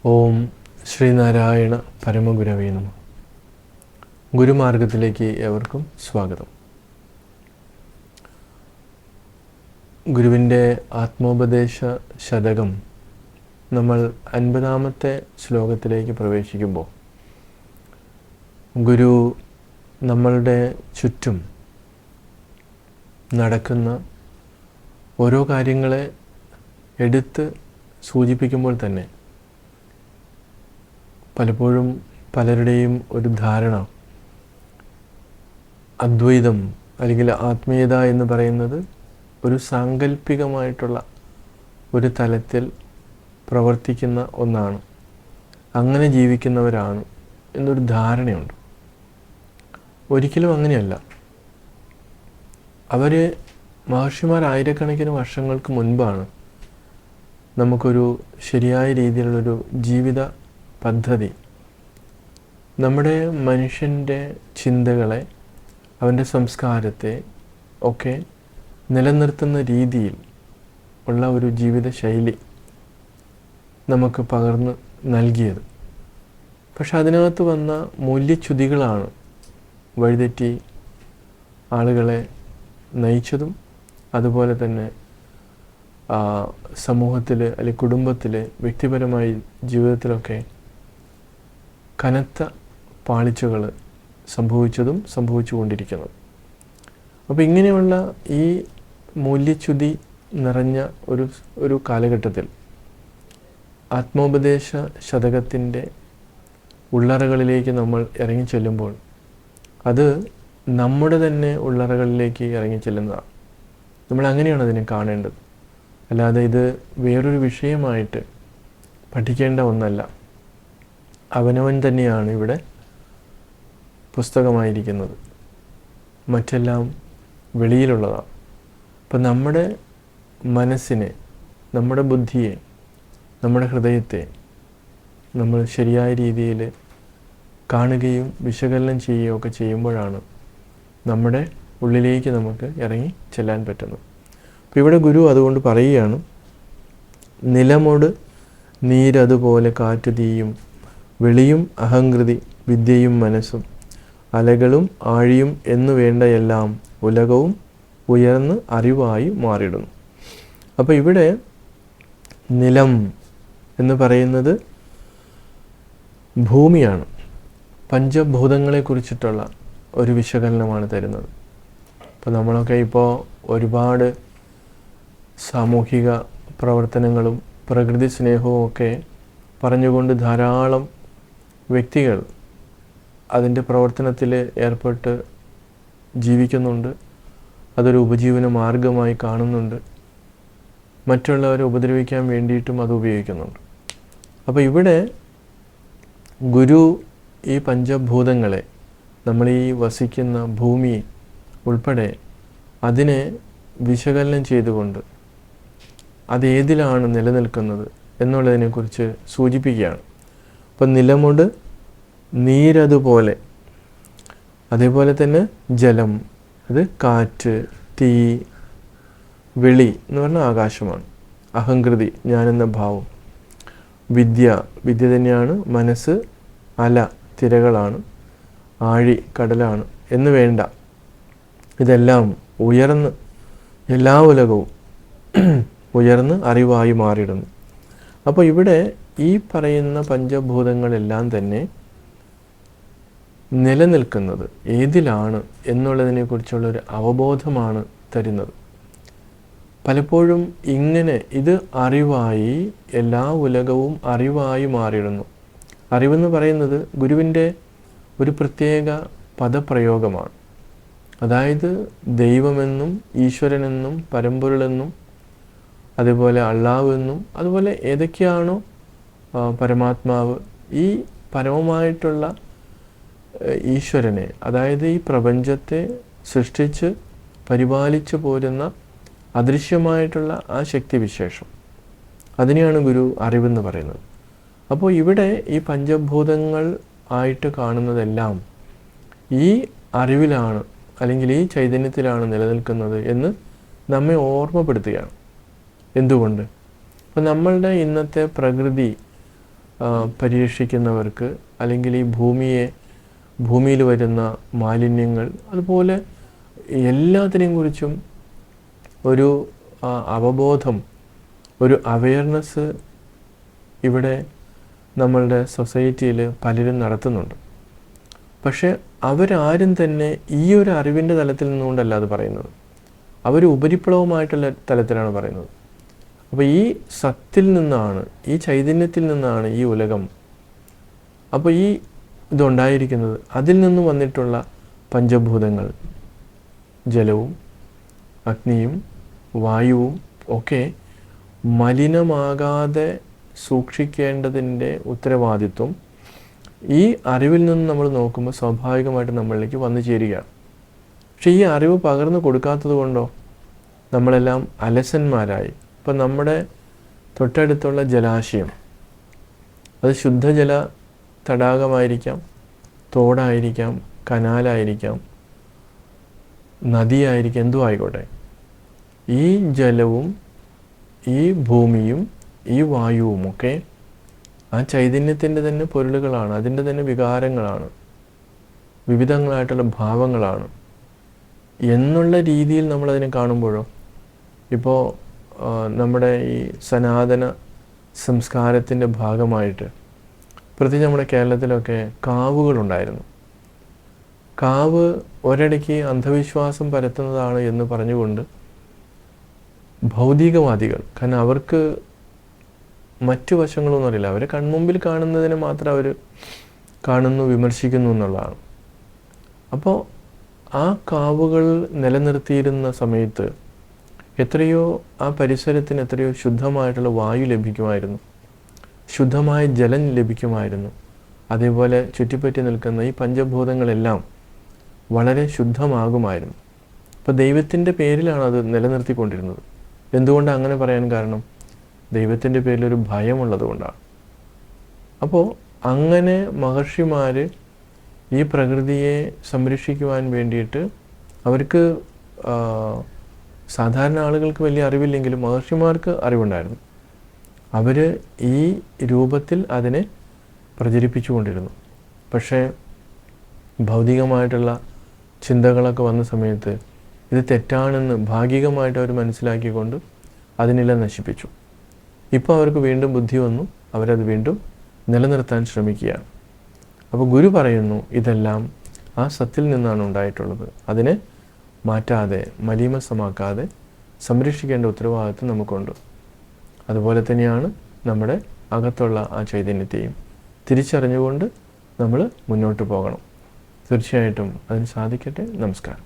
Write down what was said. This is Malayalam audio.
ഓം ശ്രീനാരായണ പരമഗുരവേ നമഃ. ഗുരുമാർഗത്തിലേക്ക് ഏവർക്കും സ്വാഗതം. ഗുരുവിൻ്റെ ആത്മോപദേശ ശതകം നമ്മൾ 50-ാമത്തെ ശ്ലോകത്തിലേക്ക് പ്രവേശിക്കുമ്പോൾ ഗുരു നമ്മളുടെ ചുറ്റും നടക്കുന്ന ഓരോ കാര്യങ്ങളെ എടുത്ത് സൂചിപ്പിക്കുമ്പോൾ തന്നെ പലപ്പോഴും പലരുടെയും ഒരു ധാരണ അദ്വൈതം അല്ലെങ്കിൽ ആത്മീയത എന്ന് പറയുന്നത് ഒരു സാങ്കല്പികമായിട്ടുള്ള ഒരു തലത്തിൽ പ്രവർത്തിക്കുന്ന ഒന്നാണ്, അങ്ങനെ ജീവിക്കുന്നവരാണ് എന്നൊരു ധാരണയുണ്ട്. ഒരിക്കലും അങ്ങനെയല്ല. അവർ മഹർഷിമാർ ആയിരക്കണക്കിന് വർഷങ്ങൾക്ക് മുൻപാണ് നമുക്കൊരു ശരിയായ രീതിയിലുള്ളൊരു ജീവിത പദ്ധതി, നമ്മുടെ മനുഷ്യൻ്റെ ചിന്തകളെ, അവൻ്റെ സംസ്കാരത്തെ ഒക്കെ നിലനിർത്തുന്ന രീതിയിൽ ഉള്ള ഒരു ജീവിതശൈലി നമുക്ക് പകർന്ന് നൽകിയത്. പക്ഷെ അതിനകത്ത് വന്ന മൂല്യച്യുതികളാണ് വഴിതെറ്റി ആളുകളെ നയിച്ചതും, അതുപോലെ തന്നെ സമൂഹത്തിൽ അല്ലെങ്കിൽ കുടുംബത്തിൽ, വ്യക്തിപരമായി ജീവിതത്തിലൊക്കെ കനത്ത പാളിച്ചകൾ സംഭവിച്ചതും സംഭവിച്ചുകൊണ്ടിരിക്കുന്നത്. അപ്പോൾ ഇങ്ങനെയുള്ള ഈ മൂല്യച്യുതി നിറഞ്ഞ ഒരു കാലഘട്ടത്തിൽ ആത്മോപദേശ ശതകത്തിൻ്റെ ഉള്ളറകളിലേക്ക് നമ്മൾ ഇറങ്ങിച്ചെല്ലുമ്പോൾ അത് നമ്മുടെ തന്നെ ഉള്ളറകളിലേക്ക് ഇറങ്ങിച്ചെല്ലുന്നതാണ്. നമ്മൾ അങ്ങനെയാണ് അതിനെ കാണേണ്ടത്. അല്ലാതെ ഇത് വേറൊരു വിഷയമായിട്ട് പഠിക്കേണ്ട ഒന്നല്ല. അവനവൻ തന്നെയാണ് ഇവിടെ പുസ്തകമായിരിക്കുന്നത്, മറ്റെല്ലാം വെളിയിലുള്ളതാണ്. അപ്പം നമ്മുടെ മനസ്സിനെ, നമ്മുടെ ബുദ്ധിയെ, നമ്മുടെ ഹൃദയത്തെ നമ്മൾ ശരിയായ രീതിയിൽ കാണുകയും വിശകലനം ചെയ്യുകയും ഒക്കെ ചെയ്യുമ്പോഴാണ് നമ്മുടെ ഉള്ളിലേക്ക് നമുക്ക് ഇറങ്ങി ചെല്ലാൻ പറ്റുന്നത്. അപ്പോൾ ഇവിടെ ഗുരു അതുകൊണ്ട് പറയുകയാണ്, നിലമൊട് നീരതുപോലെ കാറ്റു തീയും, വെളിയും അഹങ്കൃതി വിദ്യയും മനസ്സും, അലകളും ആഴിയും എന്നു വേണ്ട എല്ലാം ഉലകവും ഉയർന്ന് അറിവായി മാറിയിടുന്നു. അപ്പോൾ ഇവിടെ നിലം എന്ന് പറയുന്നത് ഭൂമിയാണ്. പഞ്ചഭൂതങ്ങളെക്കുറിച്ചിട്ടുള്ള ഒരു വിശകലനമാണ് തരുന്നത്. അപ്പോൾ നമ്മളൊക്കെ ഇപ്പോൾ ഒരുപാട് സാമൂഹിക പ്രവർത്തനങ്ങളും പ്രകൃതി സ്നേഹവും ഒക്കെ പറഞ്ഞുകൊണ്ട് ധാരാളം വ്യക്തികൾ അതിൻ്റെ പ്രവർത്തനത്തിൽ ഏർപ്പെട്ട് ജീവിക്കുന്നുണ്ട്. അതൊരു ഉപജീവന മാർഗമായി കാണുന്നുണ്ട്. മറ്റുള്ളവരെ ഉപദ്രവിക്കാൻ വേണ്ടിയിട്ടും അത് ഉപയോഗിക്കുന്നുണ്ട്. അപ്പോൾ ഇവിടെ ഗുരു ഈ പഞ്ചഭൂതങ്ങളെ, നമ്മൾ ഈ വസിക്കുന്ന ഭൂമി ഉൾപ്പെടെ അതിനെ വിശകലനം ചെയ്തുകൊണ്ട് അതേതിലാണ് നിലനിൽക്കുന്നത് എന്നുള്ളതിനെക്കുറിച്ച് സൂചിപ്പിക്കുകയാണ്. അപ്പം നിലമൊട് നീരതുപോലെ, അതേപോലെ തന്നെ ജലം, അത് കാറ്റ്, തീ, വെളി എന്ന് പറഞ്ഞാൽ ആകാശമാണ്, അഹങ്കൃതി ഞാനെന്ന ഭാവം, വിദ്യ തന്നെയാണ് മനസ്സ്, അല തിരകളാണ്, ആഴി കടലാണ് എന്ന് വേണ്ട ഇതെല്ലാം ഉയർന്ന് എല്ലാ ഉലകവും ഉയർന്ന് അറിവായി മാറിയിടുന്നു. അപ്പോൾ ഇവിടെ ഈ പറയുന്ന പഞ്ചഭൂതങ്ങളെല്ലാം തന്നെ നിലനിൽക്കുന്നത് ഏതിലാണ് എന്നുള്ളതിനെക്കുറിച്ചുള്ളൊരു അവബോധമാണ് തരുന്നത്. പലപ്പോഴും ഇങ്ങനെ ഇത് അറിവായി, എല്ലാ ഉലകവും അറിവായി മാറിയിടുന്നു. അറിവെന്ന് പറയുന്നത് ഗുരുവിൻ്റെ ഒരു പ്രത്യേക പദപ്രയോഗമാണ്. അതായത് ദൈവമെന്നും ഈശ്വരനെന്നും പരമ്പൊരുളെന്നും അതുപോലെ അള്ളാഹു എന്നും അതുപോലെ ഏതൊക്കെയാണോ പരമാത്മാവ്, ഈ പരമമായിട്ടുള്ള ഈശ്വരനെ, അതായത് ഈ പ്രപഞ്ചത്തെ സൃഷ്ടിച്ച് പരിപാലിച്ചു പോരുന്ന അദൃശ്യമായിട്ടുള്ള ആ ശക്തിവിശേഷം, അതിനെയാണ് ഗുരു അറിവെന്ന് പറയുന്നത്. അപ്പോൾ ഇവിടെ ഈ പഞ്ചഭൂതങ്ങൾ ആയിട്ട് കാണുന്നതെല്ലാം ഈ അറിവിലാണ് അല്ലെങ്കിൽ ഈ ചൈതന്യത്തിലാണ് നിലനിൽക്കുന്നത് എന്ന് നമ്മെ ഓർമ്മപ്പെടുത്തുകയാണ്. എന്തുകൊണ്ട്? അപ്പം നമ്മളുടെ ഇന്നത്തെ പ്രകൃതി പരിരക്ഷിക്കുന്നവർക്ക്, അല്ലെങ്കിൽ ഈ ഭൂമിയിൽ വരുന്ന മാലിന്യങ്ങൾ, അതുപോലെ എല്ലാത്തിനെയും കുറിച്ചും ഒരു അവബോധം, ഒരു അവയർനെസ് ഇവിടെ നമ്മളുടെ സൊസൈറ്റിയിൽ പലരും നടത്തുന്നുണ്ട്. പക്ഷേ അവരാരും തന്നെ ഈ ഒരു അറിവിൻ്റെ തലത്തിൽ നിന്നുകൊണ്ടല്ല അത് പറയുന്നത്. അവർ ഉപരിപ്ലവമായിട്ടുള്ള തലത്തിലാണ് പറയുന്നത്. അപ്പോൾ ഈ സത്തിൽ നിന്നാണ്, ഈ ചൈതന്യത്തിൽ നിന്നാണ് ഈ ഉലകം, അപ്പോൾ ഈ ഇതുണ്ടായിരിക്കുന്നത്. അതിൽ നിന്ന് വന്നിട്ടുള്ള പഞ്ചഭൂതങ്ങൾ, ജലവും അഗ്നിയും വായുവും ഒക്കെ മലിനമാകാതെ സൂക്ഷിക്കേണ്ടതിൻ്റെ ഉത്തരവാദിത്വം ഈ അറിവിൽ നിന്ന് നമ്മൾ നോക്കുമ്പോൾ സ്വാഭാവികമായിട്ട് നമ്മളിലേക്ക് വന്നു ചേരുകയാണ്. പക്ഷേ ഈ അറിവ് പകർന്നു കൊടുക്കാത്തത് കൊണ്ടോ നമ്മളെല്ലാം അലസന്മാരായി. ഇപ്പം നമ്മുടെ തൊട്ടടുത്തുള്ള ജലാശയം, അത് ശുദ്ധജല തടാകമായിരിക്കാം, തോടായിരിക്കാം, കനാലായിരിക്കാം, നദിയായിരിക്കാം, എന്തും ആയിക്കോട്ടെ, ഈ ജലവും ഈ ഭൂമിയും ഈ വായുവും ഒക്കെ ആ ചൈതന്യത്തിൻ്റെ തന്നെ പൊരുളുകളാണ്, അതിൻ്റെ തന്നെ വികാരങ്ങളാണ്, വിവിധങ്ങളായിട്ടുള്ള ഭാവങ്ങളാണ് എന്നുള്ള രീതിയിൽ നമ്മളതിനെ കാണുമ്പോഴോ, ഇപ്പോൾ നമ്മുടെ ഈ സനാതന സംസ്കാരത്തിൻ്റെ ഭാഗമായിട്ട് പ്രത്യേകിച്ച് നമ്മുടെ കേരളത്തിലൊക്കെ കാവുകളുണ്ടായിരുന്നു. കാവ് ഒരിടയ്ക്ക് അന്ധവിശ്വാസം പരത്തുന്നതാണ് എന്ന് പറഞ്ഞുകൊണ്ട് ഭൗതികവാദികൾ, കാരണം അവർക്ക് മറ്റു വശങ്ങളൊന്നും അറിയില്ല, അവരെ കൺമുമ്പിൽ കാണുന്നതിനെ മാത്രം അവർ കാണുന്നു, വിമർശിക്കുന്നു എന്നുള്ളതാണ്. അപ്പോൾ ആ കാവുകൾ നിലനിർത്തിയിരുന്ന സമയത്ത് എത്രയോ ആ പരിസരത്തിന് എത്രയോ ശുദ്ധമായിട്ടുള്ള വായു ലഭിക്കുമായിരുന്നു, ശുദ്ധമായ ജലം ലഭിക്കുമായിരുന്നു. അതേപോലെ ചുറ്റിപ്പറ്റി നിൽക്കുന്ന ഈ പഞ്ചഭൂതങ്ങളെല്ലാം വളരെ ശുദ്ധമാകുമായിരുന്നു. അപ്പോൾ ദൈവത്തിൻ്റെ പേരിലാണ് അത് നിലനിർത്തിക്കൊണ്ടിരുന്നത്. എന്തുകൊണ്ടാണ് അങ്ങനെ പറയാൻ കാരണം? ദൈവത്തിൻ്റെ പേരിലൊരു ഭയമുള്ളത് കൊണ്ടാണ്. അപ്പോൾ അങ്ങനെ മഹർഷിമാർ ഈ പ്രകൃതിയെ സംരക്ഷിക്കുവാൻ വേണ്ടിയിട്ട്, അവർക്ക് സാധാരണ ആളുകൾക്ക് വലിയ അറിവില്ലെങ്കിലും മഹർഷിമാർക്ക് അറിവുണ്ടായിരുന്നു. അവർ ഈ രൂപത്തിൽ അതിനെ പ്രചരിപ്പിച്ചു കൊണ്ടിരുന്നു. പക്ഷേ ഭൗതികമായിട്ടുള്ള ചിന്തകളൊക്കെ വന്ന സമയത്ത് ഇത് തെറ്റാണെന്ന് ഭാഗികമായിട്ട് അവർ മനസ്സിലാക്കിക്കൊണ്ട് അതിനെല്ലാം നശിപ്പിച്ചു. ഇപ്പോൾ അവർക്ക് വീണ്ടും ബുദ്ധി വന്നു, അവരത് വീണ്ടും നിലനിർത്താൻ ശ്രമിക്കുകയാണ്. അപ്പോൾ ഗുരു പറയുന്നു, ഇതെല്ലാം ആ സത്തിൽ നിന്നാണ് ഉണ്ടായിട്ടുള്ളത്, അതിനെ മാറ്റാതെ മലീമസമാക്കാതെ സംരക്ഷിക്കേണ്ട ഉത്തരവാദിത്വം നമുക്കുണ്ട്. അതുപോലെ തന്നെയാണ് നമ്മുടെ അകത്തുള്ള ആ ചൈതന്യത്തെയും തിരിച്ചറിഞ്ഞുകൊണ്ട് നമ്മൾ മുന്നോട്ട് പോകണം. തീർച്ചയായിട്ടും അതിന് സാധിക്കട്ടെ. നമസ്കാരം.